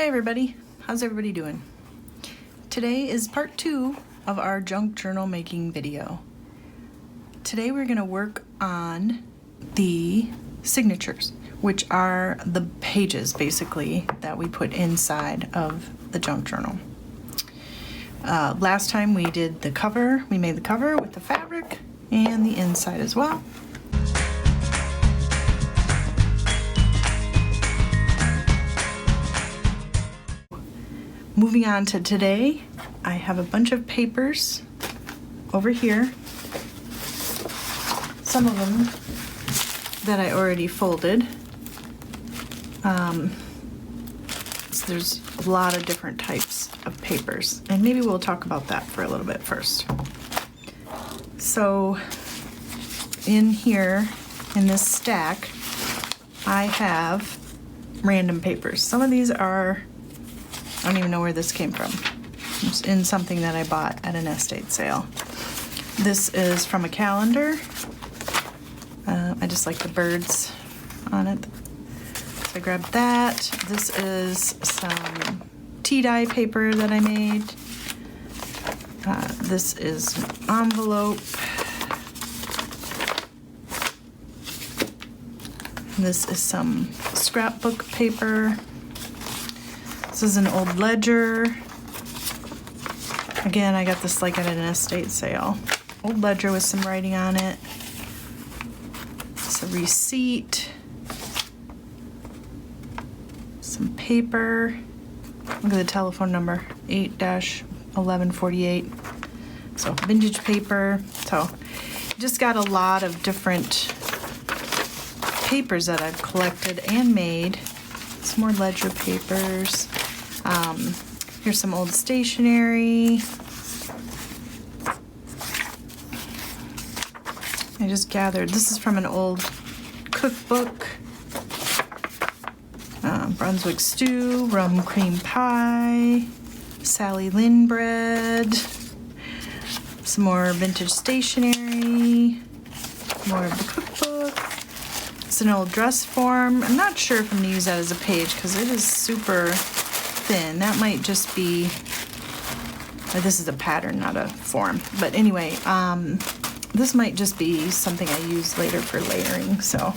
Hi everybody, how's everybody doing? Today is part 2 of our junk journal making video. Today we're going to work on the signatures, which are the pages basically that we put inside of the junk journal. Last time we did the cover, we made the cover with the fabric and the inside as well. Moving on to today, I have a bunch of papers over here. Some of them that I already folded. So there's a lot of different types of papers, and maybe we'll talk about that for a little bit first. So in here, in this stack, I have random papers. Some of these are, I don't even know where this came from. It's in something that I bought at an estate sale. This is from a calendar. I just like the birds on it. So I grabbed that. This is some tea dye paper that I made. This is an envelope. This is some scrapbook paper. This is an old ledger. Again, I got this like at an estate sale. Old ledger with some writing on it. It's a receipt. Some paper. Look at the telephone number, 8-1148. So vintage paper. So just got a lot of different papers that I've collected and made. Some more ledger papers. Here's some old stationery. I just gathered, this is from an old cookbook. Brunswick stew, rum cream pie, Sally Lynn bread, some more vintage stationery, more of the cookbook. It's an old dress form. I'm not sure if I'm gonna use that as a page because it is super thin. That might just be, this is a pattern, not a form. But anyway, this might just be something I use later for layering. So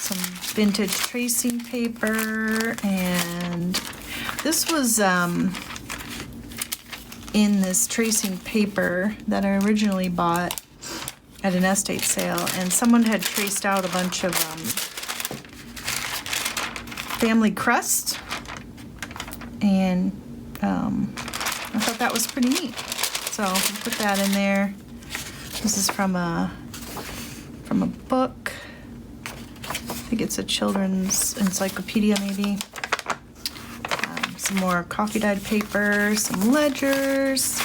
some vintage tracing paper, and this was in this tracing paper that I originally bought at an estate sale, and someone had traced out a bunch of family crest, and I thought that was pretty neat. So I'll put that in there. This is from a book. I think it's a children's encyclopedia maybe. Some more coffee dyed paper, some ledgers,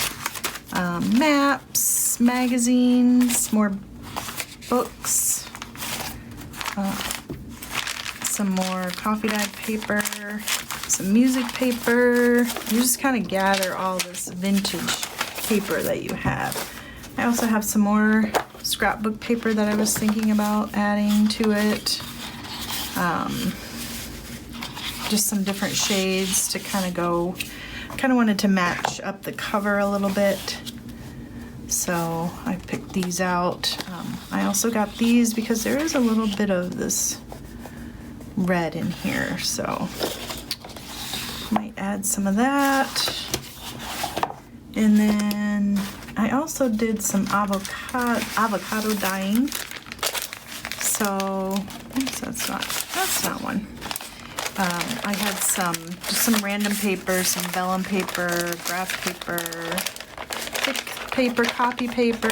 maps, magazines, more books, some more coffee dyed paper, some music paper. You just kind of gather all this vintage paper that you have. I also have some more scrapbook paper that I was thinking about adding to it. Just some different shades to kind of go, kind of wanted to match up the cover a little bit. So I picked these out. I also got these because there is a little bit of this red in here, so might add some of that. And then I also did some avocado dyeing. So oops, that's not one. I had just some random paper, some vellum paper, graph paper, thick paper, copy paper,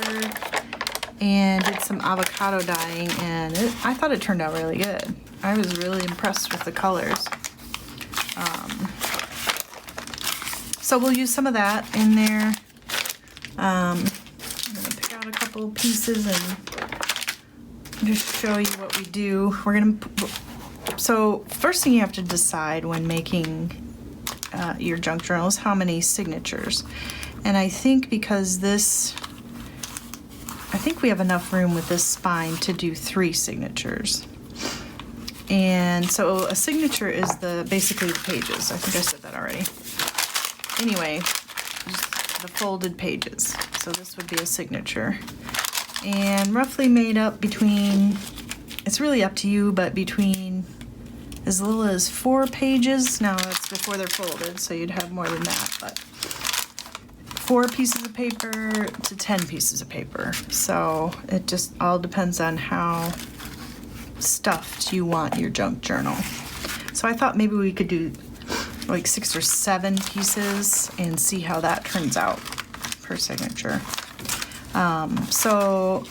and did some avocado dyeing, and I thought it turned out really good. I was really impressed with the colors. So we'll use some of that in there. I'm gonna pick out a couple pieces and just show you what we do. So first thing you have to decide when making your junk journal is how many signatures. And I think because I think we have enough room with this spine to do 3 signatures. And so a signature is basically the pages. I think I said that already. Anyway, just the folded pages. So this would be a signature. And roughly made up between, it's really up to you, but between as little as 4 pages. Now it's before they're folded, so you'd have more than that, but 4 pieces of paper to 10 pieces of paper. So it just all depends on how stuffed you want your junk journal. So I thought maybe we could do like 6 or 7 pieces and see how that turns out per signature. So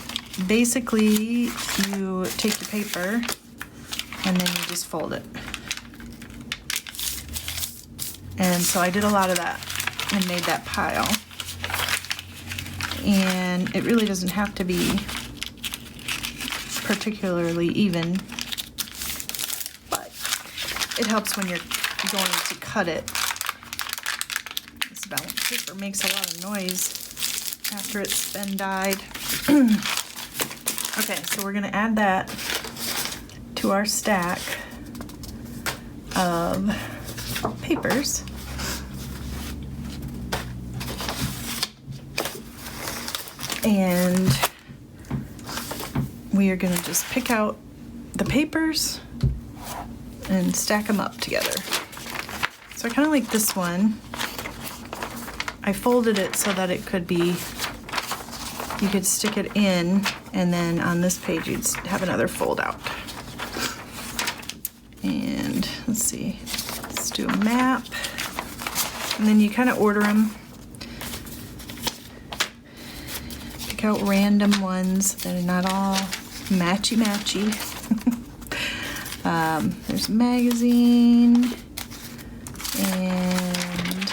basically you take your paper and then you just fold it. And so I did a lot of that and made that pile. And it really doesn't have to be particularly even, but it helps when you're going to cut it. This vellum paper makes a lot of noise after it's been dyed. Okay, so we're gonna add that to our stack of papers. And we are going to just pick out the papers and stack them up together. So I kind of like this one. I folded it so that it could be, you could stick it in, and then on this page you'd have another fold out. And let's see, let's do a map. And then you kind of order them. Pick out random ones that are not all matchy-matchy. There's a magazine, and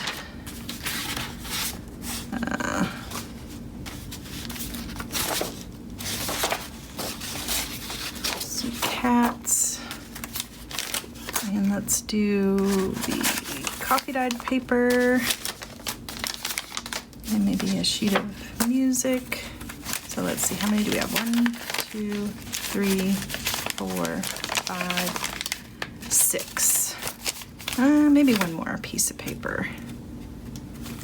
some cats. And let's do the coffee dyed paper, and maybe a sheet of music. So let's see, how many do we have? 1, 2, 3, 4, 5, 6. Maybe one more piece of paper.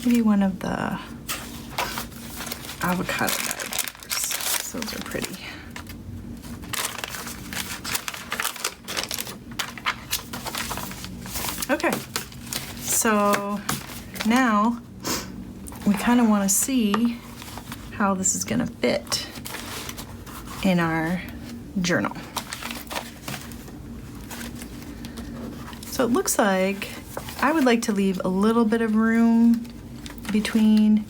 Maybe one of the avocado dyed papers. Those are pretty. Okay, so now we kind of want to see how this is going to fit in our journal. So it looks like I would like to leave a little bit of room between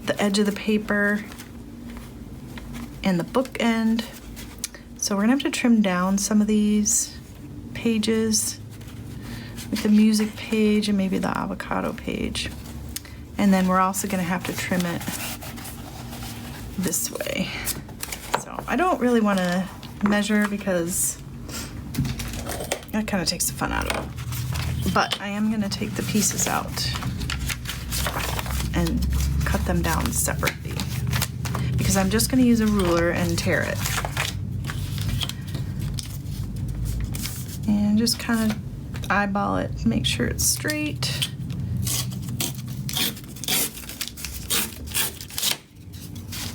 the edge of the paper and the bookend. So we're gonna have to trim down some of these pages, like the music page and maybe the avocado page. And then we're also gonna have to trim it this way. So I don't really want to measure because that kind of takes the fun out of it. But I am going to take the pieces out and cut them down separately because I'm just going to use a ruler and tear it. And just kind of eyeball it, make sure it's straight.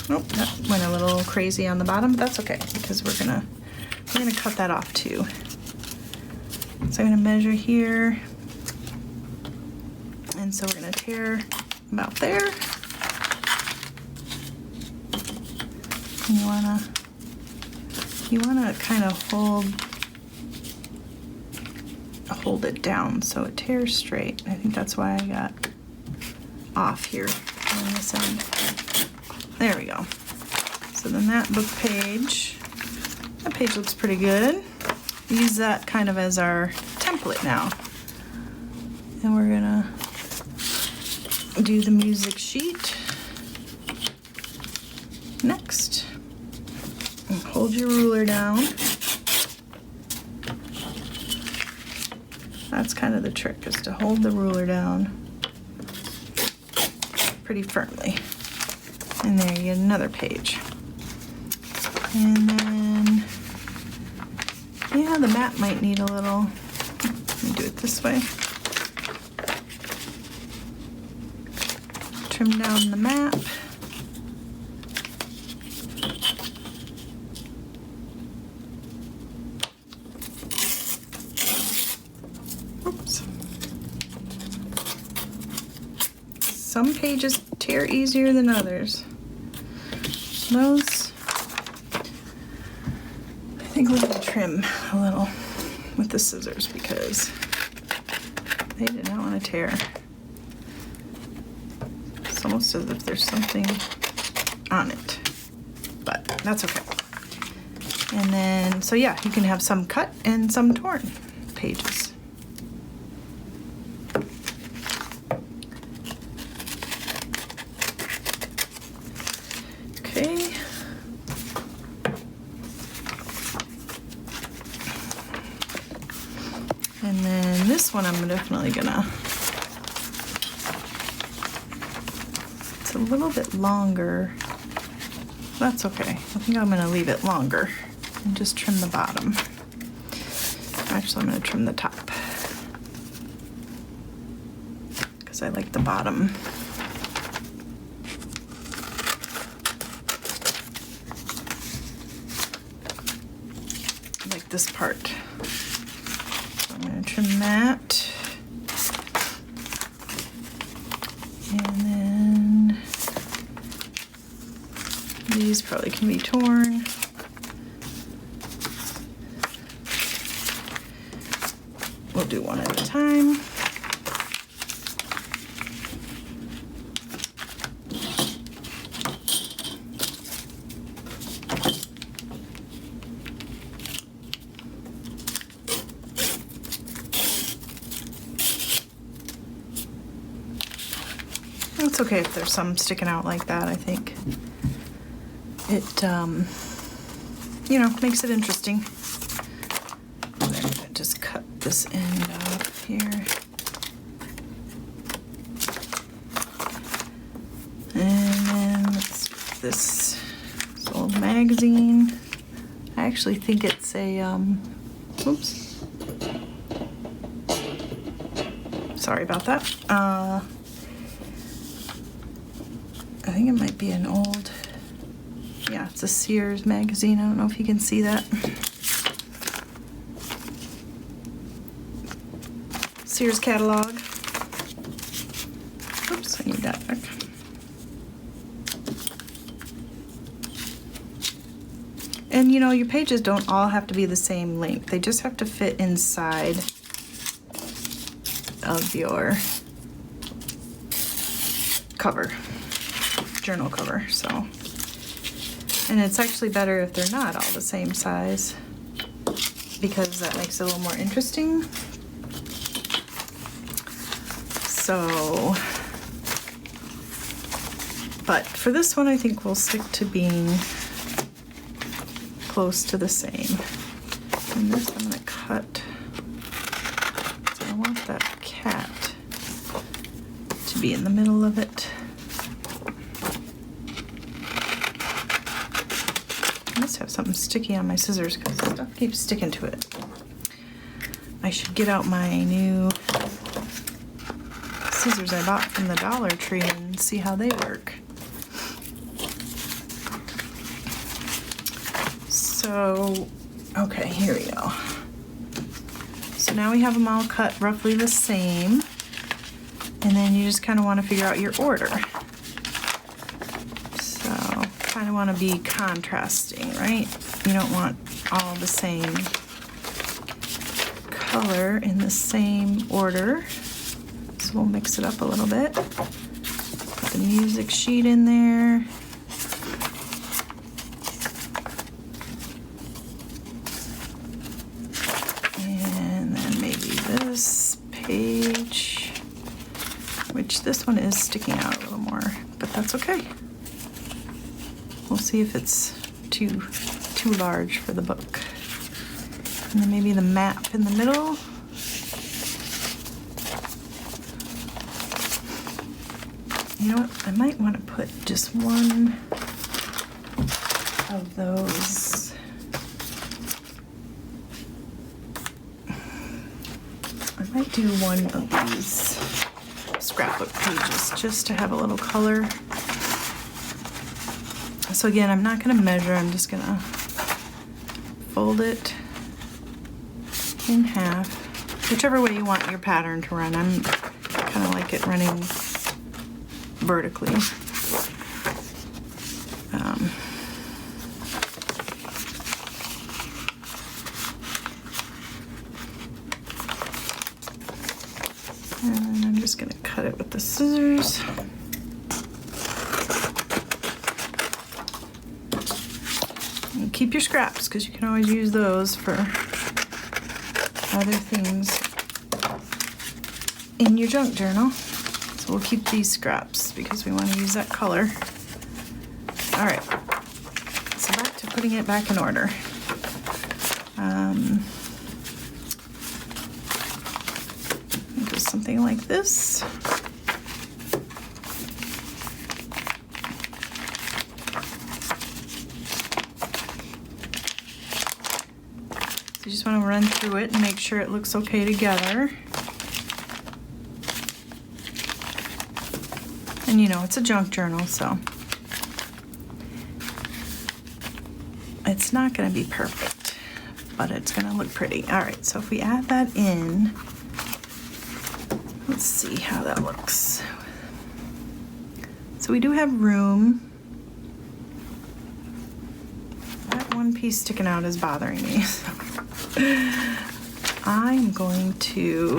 Nope, that went a little crazy on the bottom, but that's okay because we're gonna cut that off too. So I'm gonna measure here, and so we're gonna tear about there. And you wanna kind of hold it down so it tears straight. I think that's why I got off here on this end. There we go. So then that page looks pretty good. Use that kind of as our template now. And we're gonna do the music sheet next. And hold your ruler down. That's kind of the trick, is to hold the ruler down pretty firmly. And there you get another page. And then Yeah, the map might need a little, let me do it this way. Trim down the map. Oops. Some pages tear easier than others. Those, I think we're gonna trim a little with the scissors because they did not want to tear. It's almost as if there's something on it, but that's okay. And then, so yeah, you can have some cut and some torn pages. Okay. And then this one I'm definitely gonna, it's a little bit longer. That's okay. I think I'm gonna leave it longer and just trim the bottom. Actually, I'm gonna trim the top because I like the bottom. I like this part. So I'm gonna trim that. And then these probably can be torn. We'll do one at a time. It's okay if there's some sticking out like that. I think it, you know, makes it interesting. And then I'm gonna just cut this end off here. And then let's do this old magazine. I actually think it's a, oops. Sorry about that. I think it might be an old, yeah, it's a Sears magazine. I don't know if you can see that. Sears catalog. Oops, I need that back. And you know, your pages don't all have to be the same length. They just have to fit inside of your cover, journal cover, so. And it's actually better if they're not all the same size because that makes it a little more interesting. So, but for this one, I think we'll stick to being close to the same. And this I'm gonna cut. So I want that cat to be in the middle of it. I must have something sticky on my scissors because stuff keeps sticking to it. I should get out my new scissors I bought from the Dollar Tree and see how they work. So, okay, here we go. So now we have them all cut roughly the same. And then you just kind of want to figure out your order. So, kind of want to be contrasting, right? You don't want all the same color in the same order. So we'll mix it up a little bit. Put the music sheet in there. And then maybe this page, which this one is sticking out a little more, but that's okay. We'll see if it's too large for the book. And then maybe the map in the middle. You know what? I might want to put just one of those I might do one of these scrapbook pages just to have a little color. So again, I'm not gonna measure, I'm just gonna fold it in half, whichever way you want your pattern to run. I'm kind of like it running vertically. And I'm just gonna cut it with the scissors. And keep your scraps, because you can always use those for other things in your junk journal. So we'll keep these scraps because we want to use that color. All right, so back to putting it back in order. Do something like this. So you just want to run through it and make sure it looks okay together. And you know, it's a junk journal, so it's not going to be perfect, but it's going to look pretty. All right, so if we add that in, let's see how that looks. So we do have room. That one piece sticking out is bothering me. I'm going to,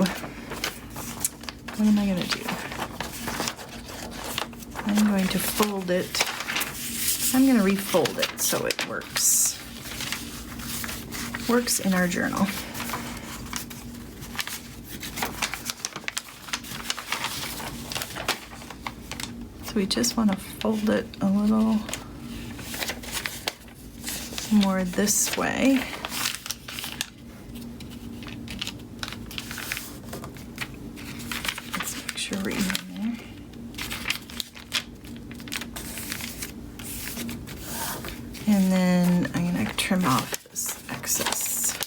what am I going to do? I'm going to fold it. I'm going to refold it so it works in our journal. So we just want to fold it a little more this way. Let's make sure we're even there. And then I'm going to trim off this excess.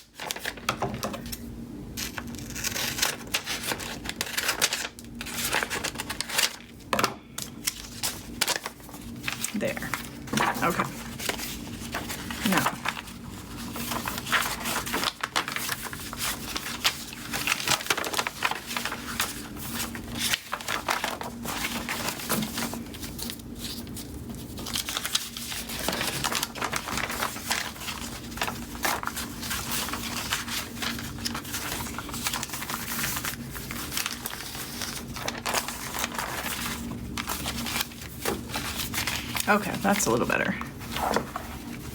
There. Okay. Now, okay, that's a little better.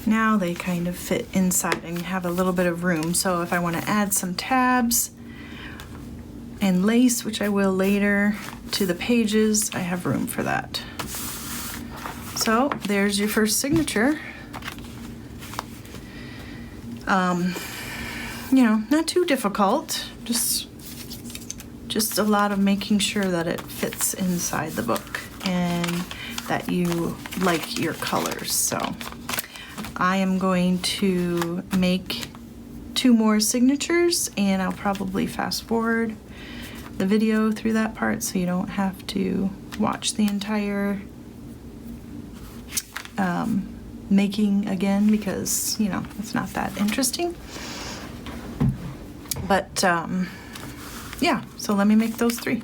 Now they kind of fit inside and have a little bit of room. So if I want to add some tabs and lace, which I will later, to the pages, I have room for that. So there's your first signature. You know, not too difficult, just a lot of making sure that it fits inside the book and that you like your colors. So I am going to make 2 more signatures, and I'll probably fast forward the video through that part so you don't have to watch the entire making again, because you know it's not that interesting. But yeah, so let me make those 3.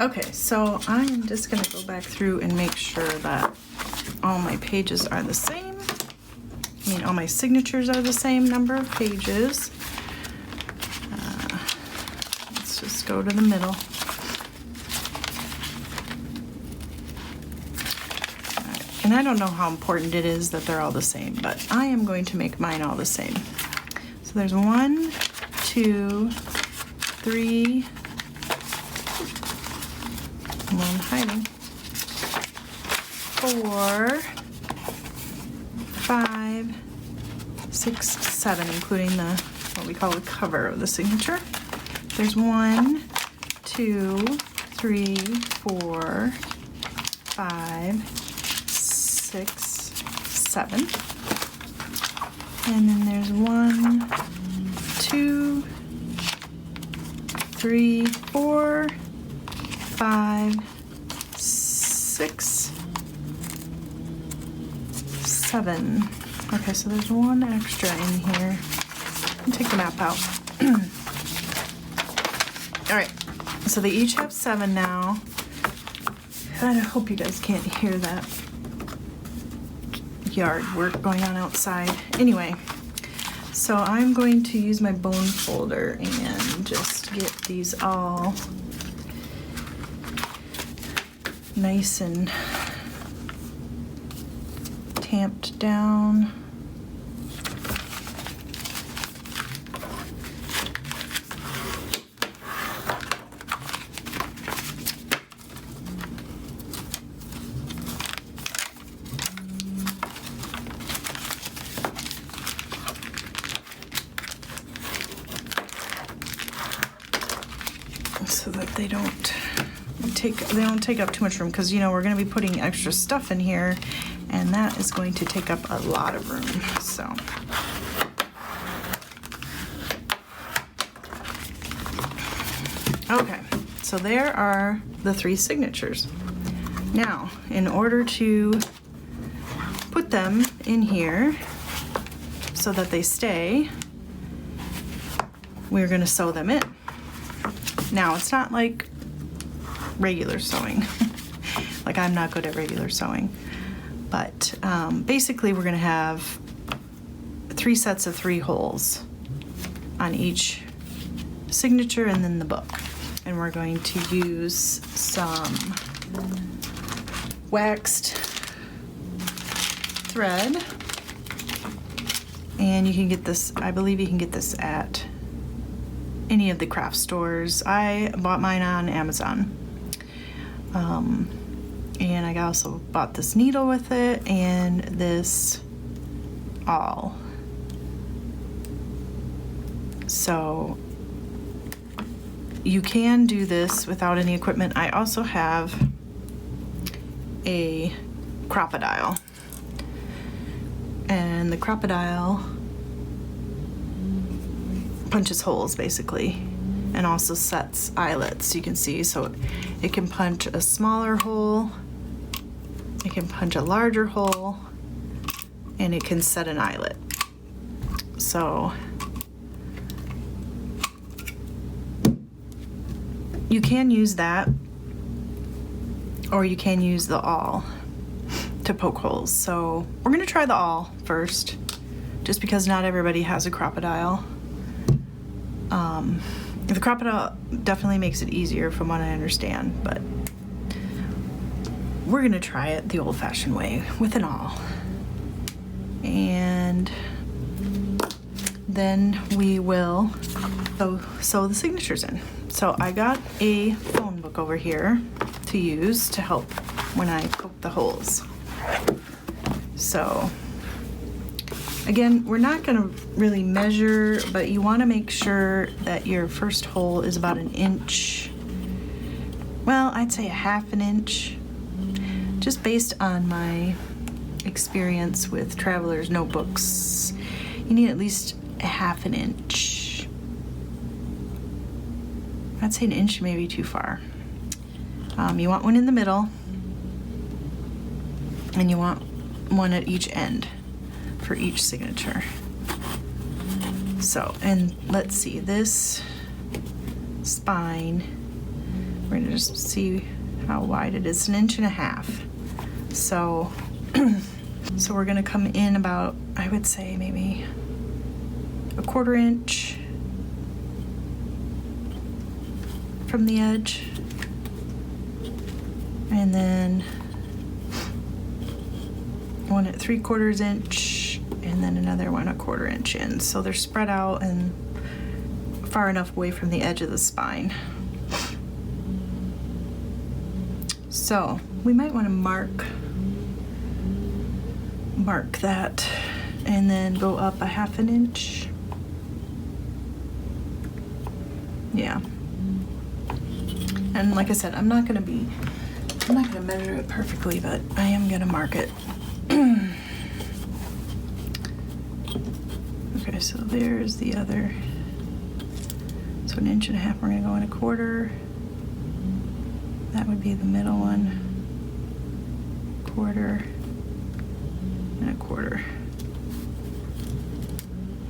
Okay, so I'm just gonna go back through and make sure that all my pages are the same. I mean, all my signatures are the same number of pages. Let's just go to the middle. And I don't know how important it is that they're all the same, but I am going to make mine all the same. So there's 1, 2, 3, one hiding, 4, 5, 6, 7, including the what we call the cover of the signature. There's 1, 2, 3, 4, 5, 6, 7. And then there's 1, 2, 3, 4, 5, 6, 7. Okay, so there's 1 extra in here. Take the map out. All right, so they each have 7 now. I hope you guys can't hear that yard work going on outside. Anyway, so I'm going to use my bone folder and just get these all nice and tamped down. So that they don't take up too much room, because you know we're going to be putting extra stuff in here, and that is going to take up a lot of room. So okay, so there are the 3 signatures. Now, in order to put them in here so that they stay, we're going to sew them in. Now, it's not like regular sewing. Like, I'm not good at regular sewing. But basically, we're going to have 3 sets of 3 holes on each signature and then the book. And we're going to use some waxed thread. And you can get this, I believe you can get this at any of the craft stores. I bought mine on Amazon. And I also bought this needle with it and this awl. So you can do this without any equipment. I also have a crocodile. And the crocodile punches holes basically, and also sets eyelets, you can see. So it can punch a smaller hole, it can punch a larger hole, and it can set an eyelet. So you can use that, or you can use the awl to poke holes. So we're gonna try the awl first, just because not everybody has a crocodile. The crocodile definitely makes it easier from what I understand, but we're gonna try it the old-fashioned way with an awl. And then we will sew the signatures in. So I got a phone book over here to use to help when I poke the holes. So again, we're not going to really measure, but you want to make sure that your first hole is about 1 inch. Well, I'd say 1/2 inch, just based on my experience with Traveler's Notebooks. You need at least 1/2 inch. I'd say 1 inch may be too far. You want one in the middle, and you want one at each end for each signature. So, and let's see, this spine, we're gonna just see how wide it is. 1.5 inches. So, so we're gonna come in about, I would say maybe 1/4 inch from the edge. one at 3/4 inch, and then another one 1/4 inch in. So they're spread out and far enough away from the edge of the spine. So we might want to mark that and then go up 1/2 inch. Yeah. And like I said, I'm not gonna measure it perfectly, but I am gonna mark it. Okay, so there's the other. So 1.5 inches, we're gonna go in 1/4. That would be the middle one. 1/4 and 1/4.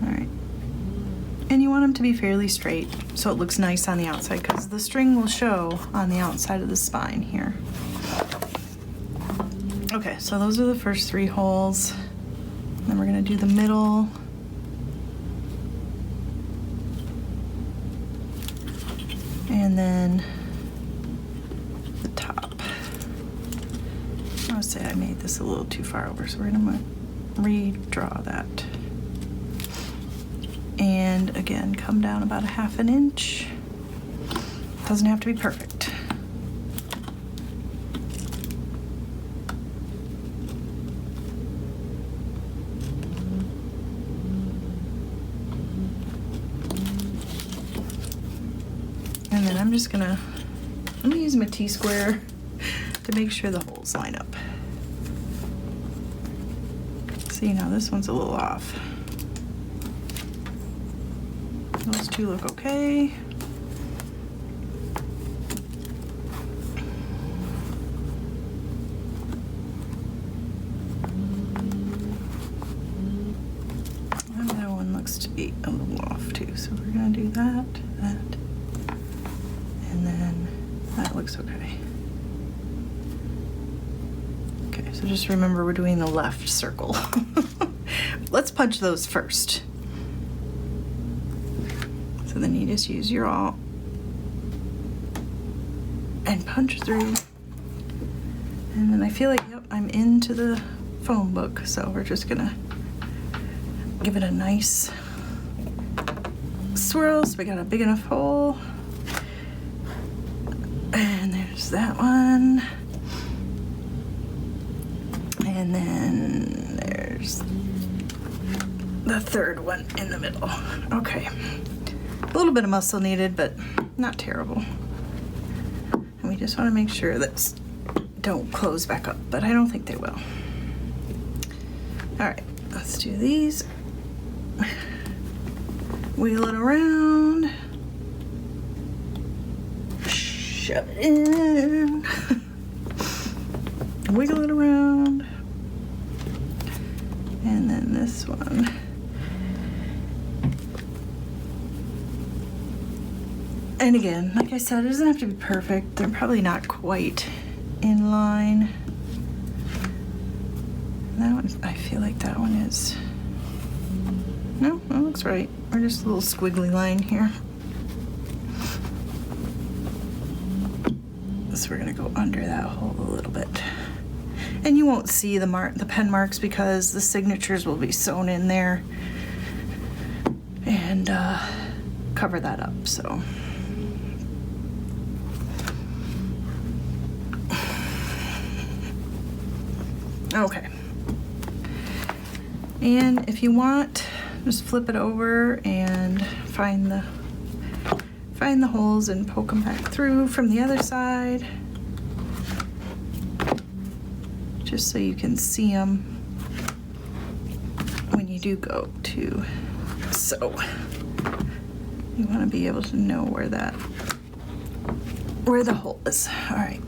All right. And you want them to be fairly straight so it looks nice on the outside, because the string will show on the outside of the spine here. Okay, so those are the first 3 holes. Then we're gonna do the middle. And then the top. I would say I made this a little too far over, so we're gonna redraw that. And again, come down about 1/2 inch. Doesn't have to be perfect. And then I'm gonna use my T-square to make sure the holes line up. See, now this one's a little off. Those 2 look okay. And that one looks to be a little off too, so we're gonna do that, and then that looks okay. Okay, so just remember we're doing the left circle. Let's punch those first. So then you just use your awl and punch through. And then I feel like, yep, I'm into the phone book. So we're just gonna give it a nice swirl. So we got a big enough hole. And there's that one. And then there's the third one in the middle. Okay. A little bit of muscle needed, but not terrible. And we just want to make sure that don't close back up, but I don't think they will. All right, let's do these. Wheel it around. Shove it in. Wiggle it around. And then this one. And again, like I said, it doesn't have to be perfect. They're probably not quite in line. That one, I feel like that one is, no, that looks right. Or just a little squiggly line here. So we're gonna go under that hole a little bit. And you won't see the pen marks because the signatures will be sewn in there and cover that up, so. Okay. And if you want, just flip it over and find the holes and poke them back through from the other side, just so you can see them when you do go to sew. You want to be able to know where the hole is. All right.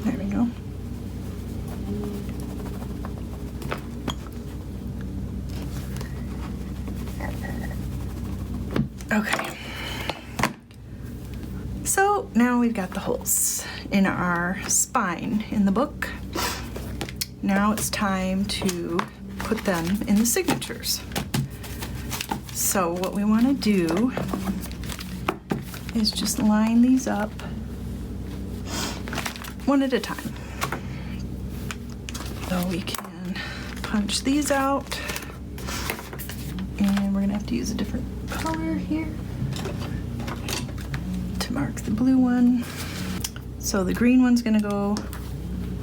There we go. Okay. So now we've got the holes in our spine in the book. Now it's time to put them in the signatures. So what we want to do is just line these up one at a time. So we can punch these out, and we're gonna have to use a different color here to mark the blue one. So the green one's gonna go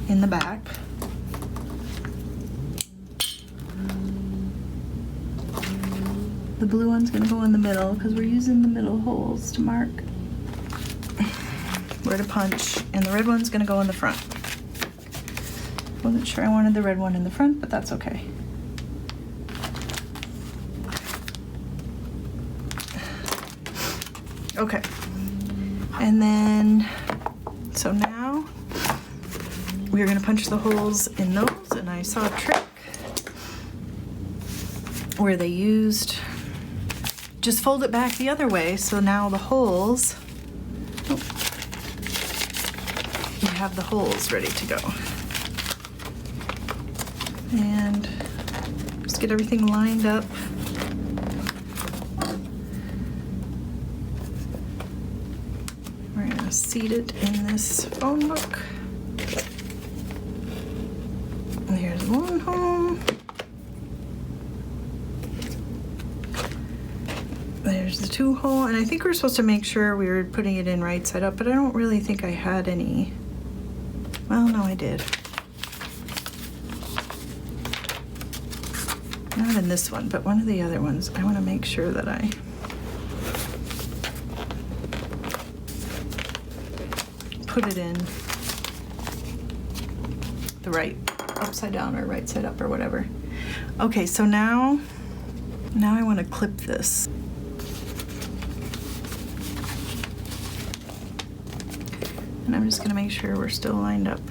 in the back. The blue one's gonna go in the middle because we're using the middle holes to mark where to punch, and the red one's gonna go in the front. Wasn't sure I wanted the red one in the front, but that's okay. Okay, and then, so now we're gonna punch the holes in those, and I saw a trick where they used, just fold it back the other way, so now the holes, you have the holes ready to go. And just get everything lined up. We're gonna seat it in this phone book. And here's one hole. There's the 2 hole, and I think we're supposed to make sure we were putting it in right side up, but I don't really think I had any. Well, no, I did. Not in this one, but one of the other ones. I want to make sure that I put it in the right, upside down or right side up or whatever. Okay, so now I want to clip this. And I'm just gonna make sure we're still lined up.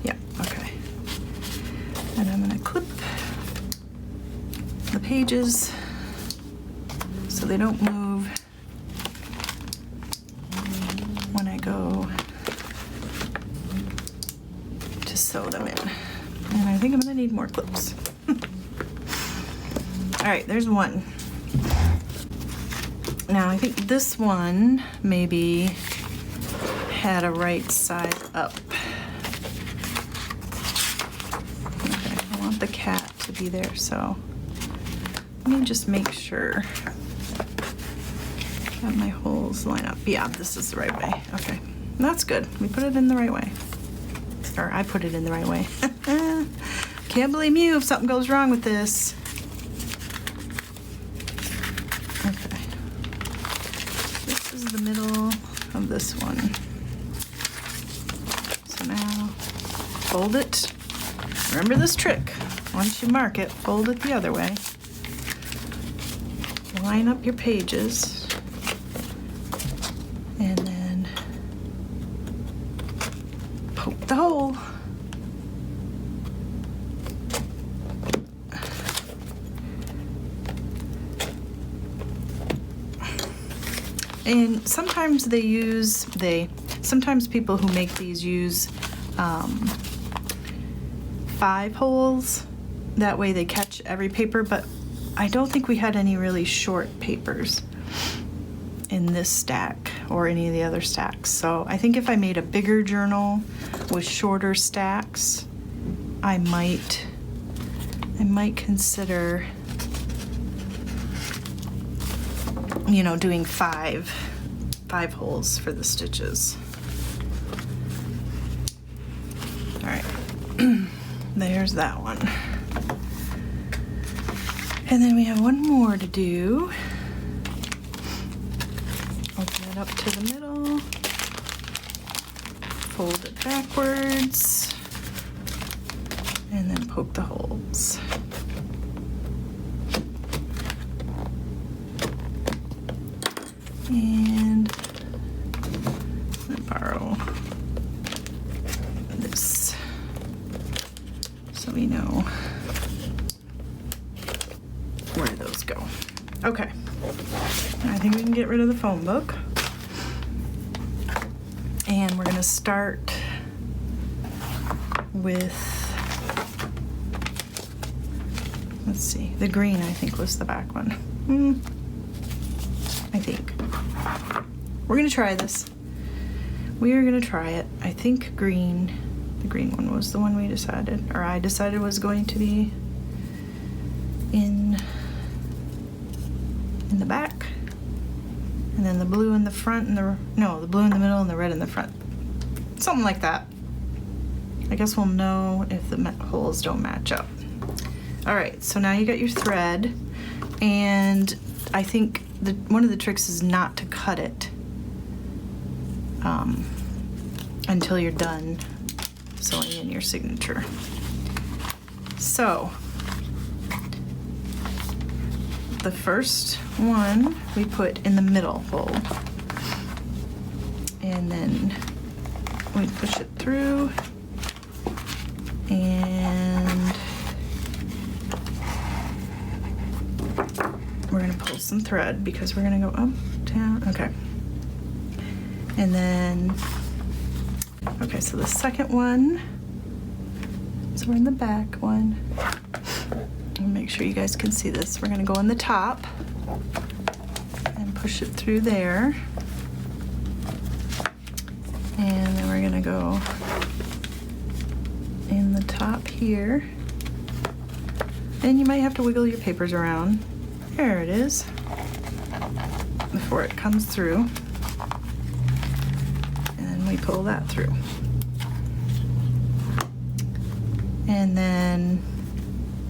Yeah, okay. And I'm gonna clip the pages so they don't move when I go to sew them in. And I think I'm gonna need more clips. All right, there's one. Now I think this one maybe had a right side up. Okay, I want the cat to be there, so let me just make sure that my holes line up. Yeah, this is the right way. Okay, that's good. We put it in the right way. Or I put it in the right way. Can't blame you if something goes wrong with this. Okay. This is the middle of this one. So now, fold it. Remember this trick. Once you mark it, fold it the other way. Line up your pages. And then poke the hole. And sometimes sometimes people who make these use 5 holes. That way they catch every paper, but I don't think we had any really short papers in this stack or any of the other stacks. So I think if I made a bigger journal with shorter stacks, I might consider, you know, doing five holes for the stitches. All right, there's that one. And then we have one more to do. Open it up to the middle, fold it backwards, and then poke the holes. And I'm gonna borrow this so we know where those go. Okay, I think we can get rid of the phone book. And we're gonna start with, let's see, the green I think was the back one. I think. we're gonna try this. We are gonna try it. I think green, the green one was the one we decided, or I decided was going to be in the back. And then the blue in the front and the blue in the middle and the red in the front. Something like that. I guess we'll know if the holes don't match up. All right, so now you got your thread, and I think one of the tricks is not to cut it until you're done sewing in your signature. So the first one we put in the middle hole, and then we push it through, and we're gonna pull some thread because we're gonna go up, down, okay. And then, okay, so the second one, so we're in the back one. Make sure you guys can see this. We're gonna go in the top and push it through there. And then we're gonna go in the top here. And you might have to wiggle your papers around. There it is. Before it comes through. And we pull that through. And then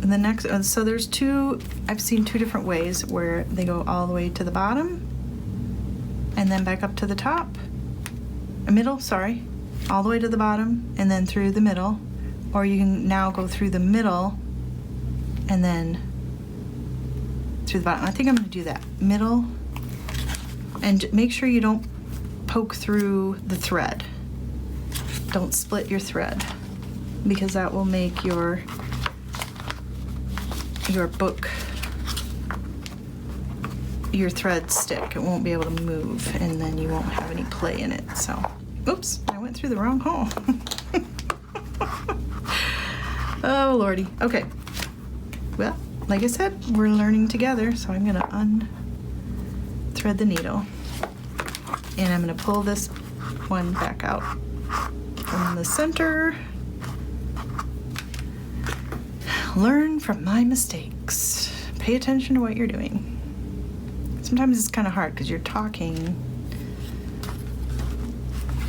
the next, so there's two, I've seen two different ways where they go all the way to the bottom and then back up to the top, middle, sorry, all the way to the bottom and then through the middle, or you can now go through the middle and then through the bottom. I think I'm gonna do that, middle, and make sure you don't poke through the thread. Don't split your thread, because that will make your book, your thread stick. It won't be able to move, and then you won't have any play in it. So, oops, I went through the wrong hole. Oh, Lordy. Okay. Well, like I said, we're learning together, so I'm gonna unthread the needle, and I'm gonna pull this one back out from the center. Learn from my mistakes. Pay attention to what you're doing. Sometimes it's kind of hard because you're talking.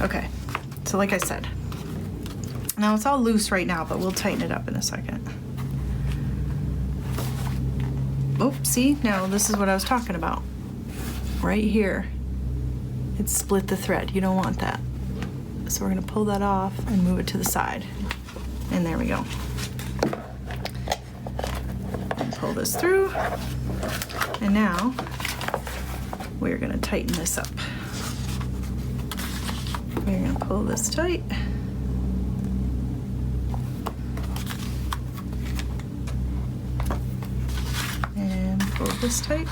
Okay, so like I said, now it's all loose right now, but we'll tighten it up in a second. Oh, see, now this is what I was talking about. Right here, it split the thread. You don't want that. So we're gonna pull that off and move it to the side. And there we go. Pull this through, and now we're going to tighten this up. We're going to pull this tight, and pull this tight,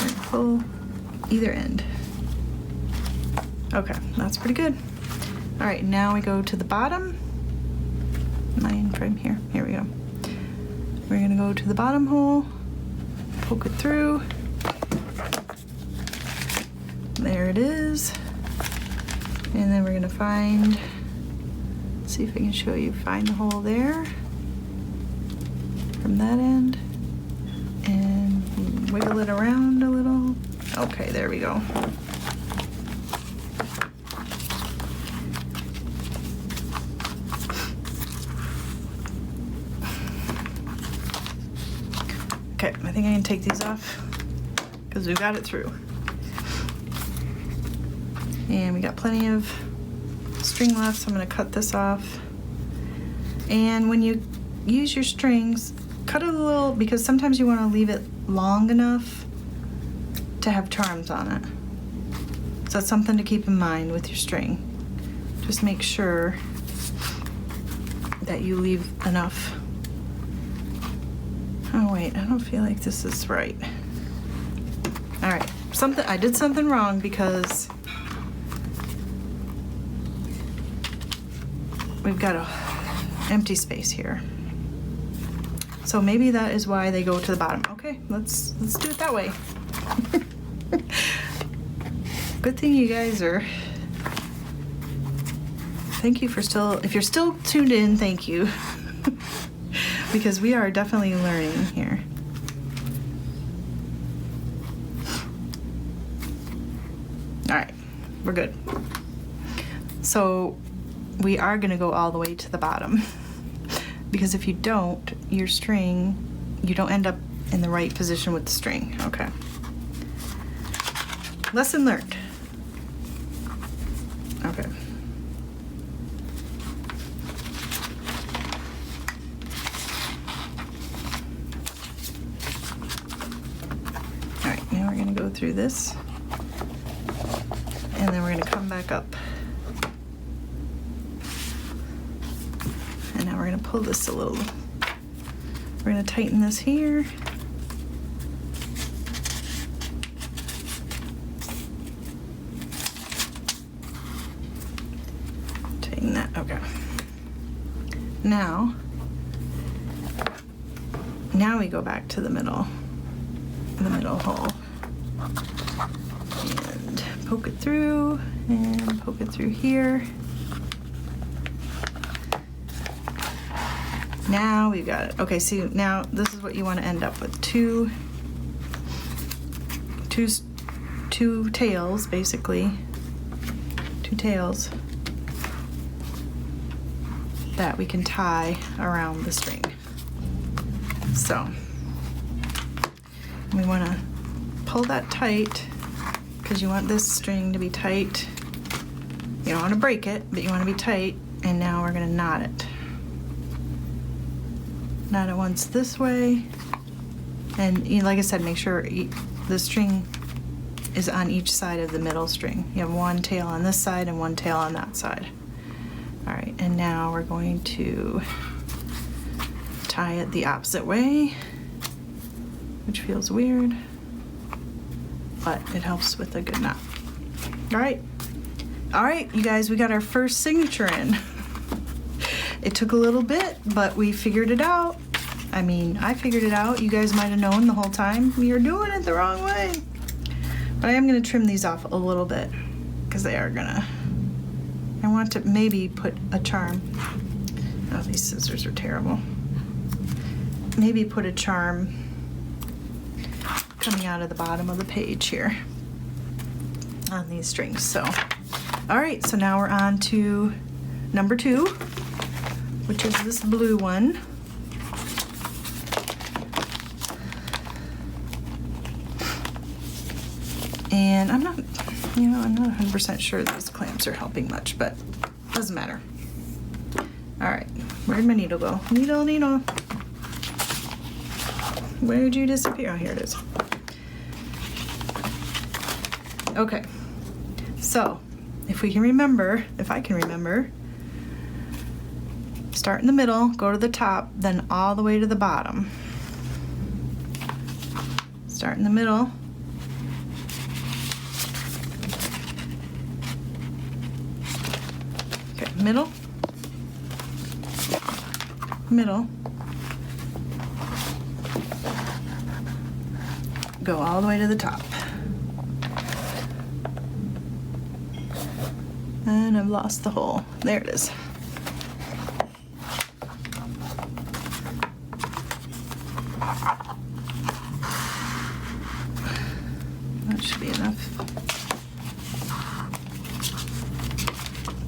and pull either end. Okay, that's pretty good. All right, now we go to the bottom. Mine trim here. Here we go. We're gonna go to the bottom hole, poke it through. There it is. And then we're gonna find, see if I can show you, find the hole there from that end and wiggle it around a little. Okay, there we go. Okay, I think I can take these off because we've got it through. And we got plenty of string left, so I'm gonna cut this off. And when you use your strings, cut it a little, because sometimes you wanna leave it long enough to have charms on it. So that's something to keep in mind with your string. Just make sure that you leave enough. Oh wait, I don't feel like this is right. All right, I did something wrong because we've got a empty space here. So maybe that is why they go to the bottom. Okay, let's do it that way. Good thing you guys are. Thank you for if you're still tuned in, thank you. Because we are definitely learning here. All right, we're good. So we are gonna go all the way to the bottom. Because if you don't, your string, you don't end up in the right position with the string. Okay. Lesson learned. Okay. All right, now we're gonna go through this, and then we're gonna come back up. And now we're gonna pull this a little. We're gonna tighten this here. Tighten that, okay. Now we go back to the middle hole. And poke it through, and poke it through here. Now we've got it. Okay, see, now this is what you want to end up with. Two tails, basically. Two tails that we can tie around the string. So we want to pull that tight because you want this string to be tight. You don't want to break it, but you want to be tight. And now we're going to knot it. Knot it once this way, and like I said, make sure the string is on each side of the middle string. You have one tail on this side and one tail on that side. All right, and now we're going to tie it the opposite way, which feels weird, but it helps with a good knot. All right, you guys, we got our first signature in. It took a little bit, but we figured it out. I mean, I figured it out. You guys might have known the whole time. You're doing it the wrong way. But I am gonna trim these off a little bit because they are gonna, I want to maybe put a charm. Oh, these scissors are terrible. Maybe put a charm coming out of the bottom of the page here on these strings. So, all right, so now we're on to number 2. Which is this blue one. And I'm not 100% sure these clamps are helping much, but doesn't matter. All right, where'd my needle go? Needle. Where'd you disappear? Oh, here it is. Okay, so if I can remember, start in the middle, go to the top, then all the way to the bottom. Start in the middle. Okay, middle. Go all the way to the top. And I've lost the hole. There it is. That should be enough.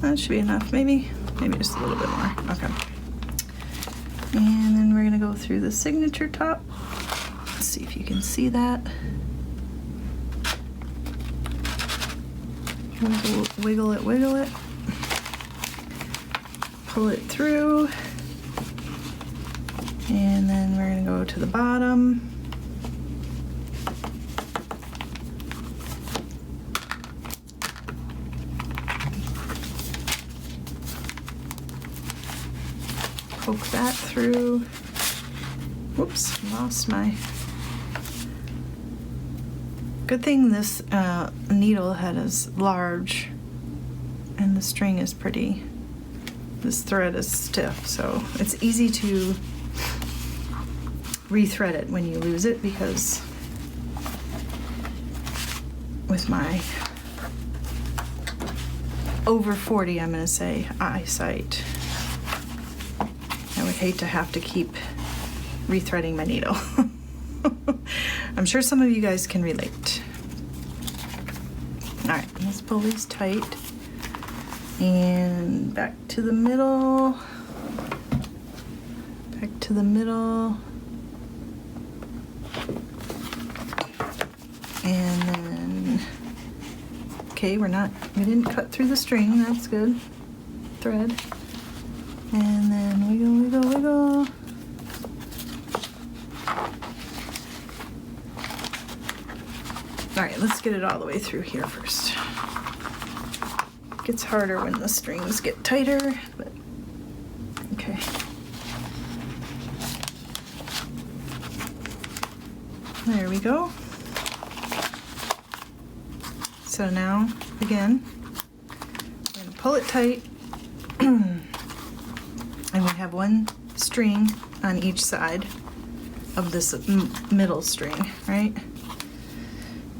That should be enough, maybe just a little bit more. Okay. And then we're gonna go through the signature top. Let's see if you can see that. Wiggle it. Pull it through. And then we're gonna go to the bottom. Poke that through. Whoops, lost my. Good thing this needle head is large and the string is pretty. This thread is stiff, so it's easy to rethread it when you lose it, because with my over 40, I'm gonna say, eyesight, I would hate to have to keep rethreading my needle. I'm sure some of you guys can relate. All right, let's pull these tight and back to the middle, back to the middle, and then, okay, we didn't cut through the string, that's good, thread, and then wiggle, wiggle, wiggle. All right, let's get it all the way through here first. It gets harder when the strings get tighter, but okay. There we go. So now, again, I'm gonna pull it tight, and we have one string on each side of this middle string, right?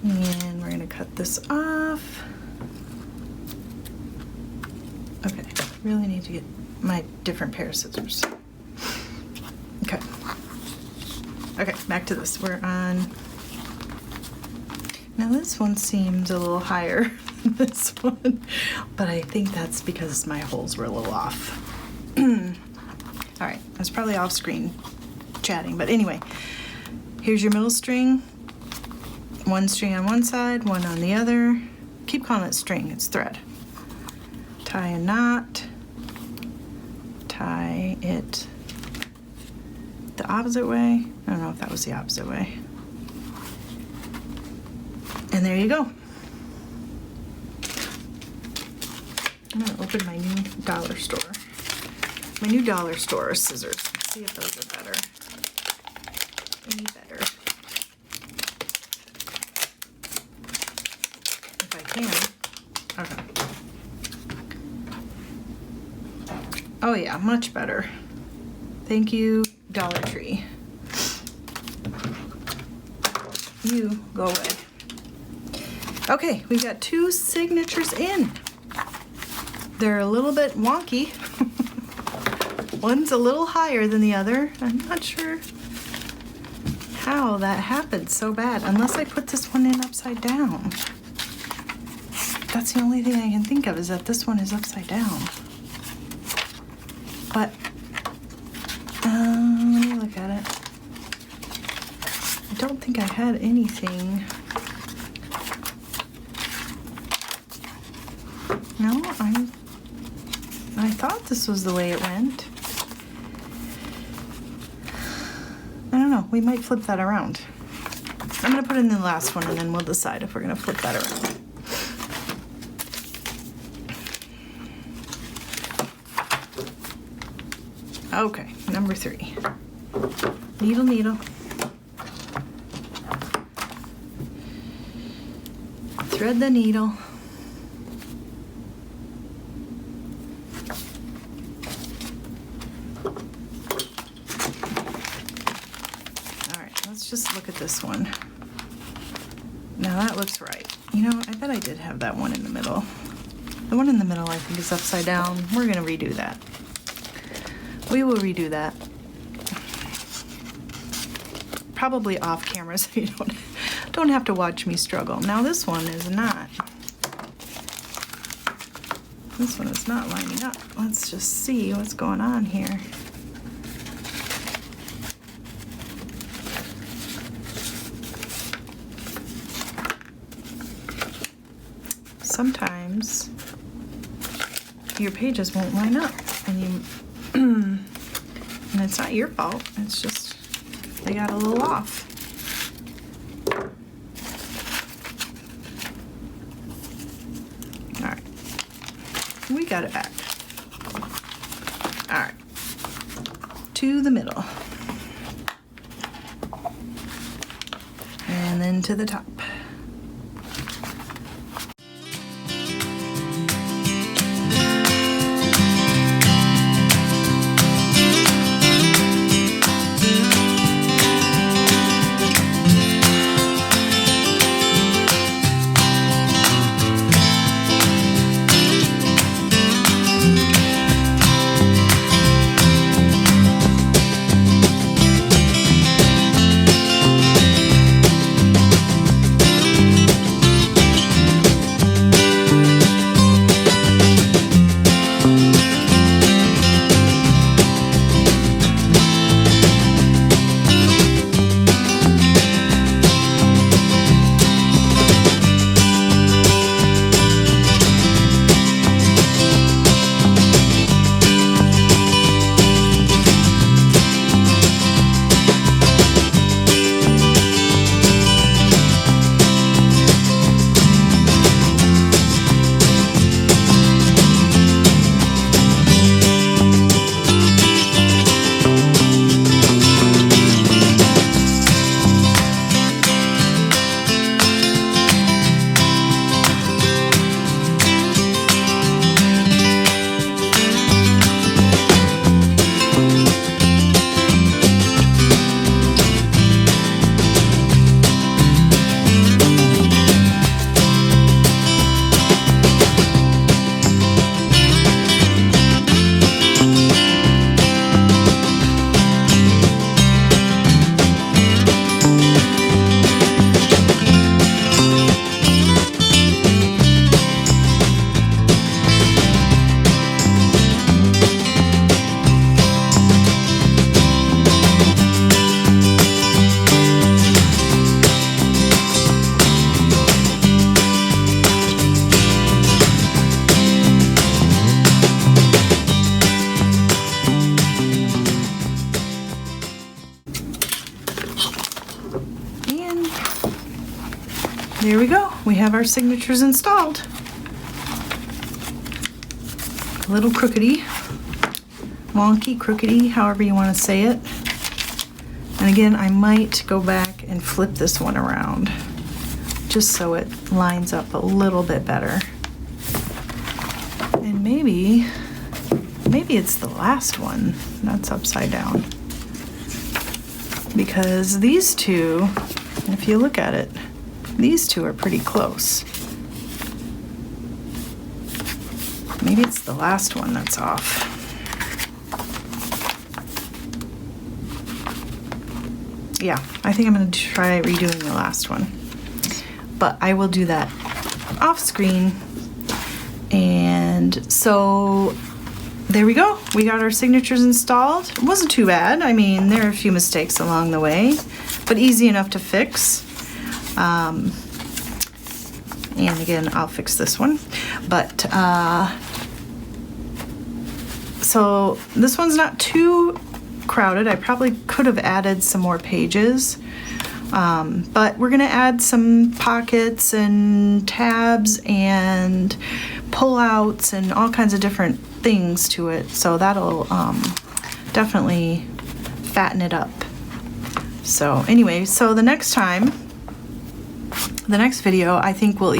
And we're gonna cut this off. Okay, really need to get my different pair of scissors. Okay. Okay, back to this. We're on, now this one seems a little higher than this one, but I think that's because my holes were a little off. All right, I was probably off screen chatting, but anyway, here's your middle string. One string on one side, one on the other. Keep calling it string, it's thread. Tie a knot. Tie it the opposite way. I don't know if that was the opposite way. And there you go. I'm gonna open my new dollar store. My new dollar store scissors. See if those are better. Any better. If I can. Okay. Oh yeah, much better. Thank you, Dollar Tree. You go away. Okay, we've got 2 signatures in. They're a little bit wonky. One's a little higher than the other. I'm not sure how that happened so bad, unless I put this one in upside down. That's the only thing I can think of, is that this one is upside down. But, let me look at it. I don't think I had anything. No, I thought this was the way it went. I don't know, we might flip that around. I'm gonna put in the last one and then we'll decide if we're gonna flip that around. Okay, number 3. Needle, needle. Thread the needle. Just look at this one. Now that looks right. You know, I bet I did have that one in the middle. The one in the middle I think is upside down. We're gonna redo that. We will redo that. Probably off camera so you don't have to watch me struggle. Now this one is not. This one is not lining up. Let's just see what's going on here. Sometimes your pages won't line up and and it's not your fault, it's just they got a little off. All right, we got it back. All right, to the middle and then to the top. there we go. We have our signatures installed. A little crookedy, wonky, crookedy, however you want to say it. And again, I might go back and flip this one around just so it lines up a little bit better. And maybe it's the last one that's upside down. Because these two, if you look at it, these two are pretty close. Maybe it's the last one that's off. Yeah, I think I'm going to try redoing the last one. But I will do that off screen. And so there we go. We got our signatures installed. It wasn't too bad. I mean, there are a few mistakes along the way, but easy enough to fix. And again, I'll fix this one. But so this one's not too crowded. I probably could have added some more pages. But we're gonna add some pockets and tabs and pullouts and all kinds of different things to it. So that'll definitely fatten it up. So anyway, so the next time, the next video, I think we'll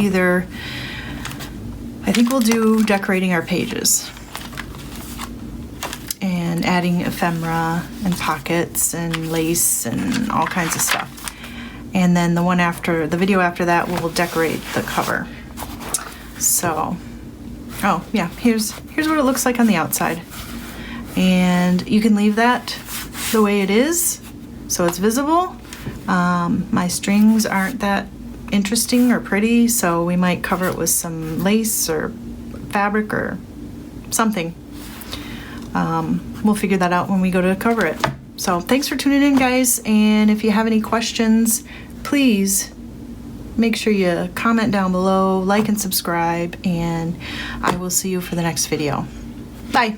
do decorating our pages and adding ephemera and pockets and lace and all kinds of stuff. And then the video after that, we'll decorate the cover. So, oh yeah, here's what it looks like on the outside. And you can leave that the way it is, so it's visible. My strings aren't that interesting or pretty, so we might cover it with some lace or fabric or something. We'll figure that out when we go to cover it. So thanks for tuning in, guys, and if you have any questions, please make sure you comment down below, like and subscribe, and I will see you for the next video. Bye.